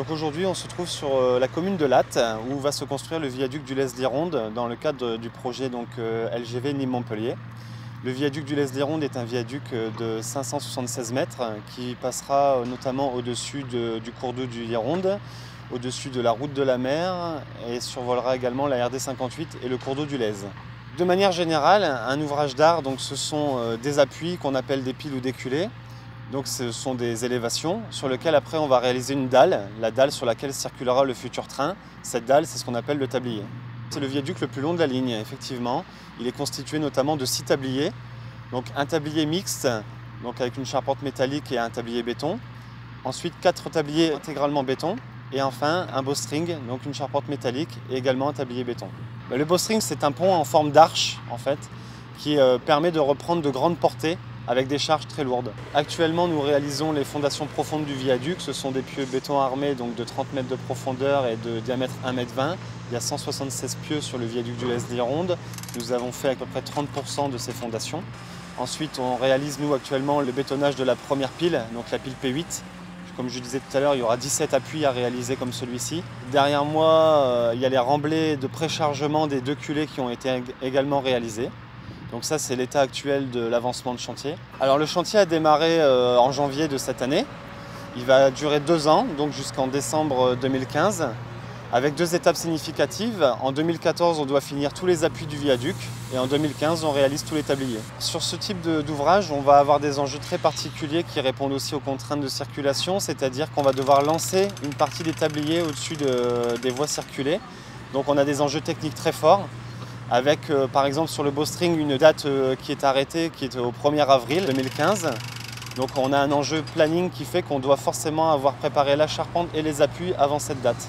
Donc aujourd'hui, on se trouve sur la commune de Lattes, où va se construire le viaduc du Lez-Lironde dans le cadre du projet LGV Nîmes-Montpellier. Le viaduc du Lez-Lironde est un viaduc de 576 mètres qui passera notamment au-dessus du cours d'eau du Lironde, au-dessus de la route de la mer et survolera également la RD 58 et le cours d'eau du Lez. De manière générale, un ouvrage d'art, ce sont des appuis qu'on appelle des piles ou des culées. Donc ce sont des élévations sur lesquelles après on va réaliser une dalle, la dalle sur laquelle circulera le futur train. Cette dalle, c'est ce qu'on appelle le tablier. C'est le viaduc le plus long de la ligne, effectivement. Il est constitué notamment de 6 tabliers. Donc un tablier mixte, avec une charpente métallique et un tablier béton. Ensuite 4 tabliers intégralement béton. Et enfin un bowstring, donc une charpente métallique et également un tablier béton. Le bowstring, c'est un pont en forme d'arche en fait, qui permet de reprendre de grandes portées avec des charges très lourdes. Actuellement, nous réalisons les fondations profondes du viaduc. Ce sont des pieux béton armés de 30 mètres de profondeur et de diamètre 1,20 m. Il y a 176 pieux sur le viaduc du Lez-Lironde. Nous avons fait à peu près 30% de ces fondations. Ensuite, on réalise nous actuellement le bétonnage de la première pile, donc la pile P8. Comme je disais tout à l'heure, il y aura 17 appuis à réaliser comme celui-ci. Derrière moi, il y a les remblais de préchargement des 2 culées qui ont été également réalisés. Donc ça, c'est l'état actuel de l'avancement de chantier. Alors le chantier a démarré en janvier de cette année. Il va durer 2 ans, donc jusqu'en décembre 2015, avec 2 étapes significatives. En 2014, on doit finir tous les appuis du viaduc et en 2015, on réalise tous les tabliers. Sur ce type d'ouvrage, on va avoir des enjeux très particuliers qui répondent aussi aux contraintes de circulation, c'est-à-dire qu'on va devoir lancer une partie des tabliers au-dessus des voies circulées. Donc on a des enjeux techniques très forts, avec par exemple sur le bowstring une date qui est arrêtée, qui est au 1er avril 2015. Donc on a un enjeu planning qui fait qu'on doit forcément avoir préparé la charpente et les appuis avant cette date.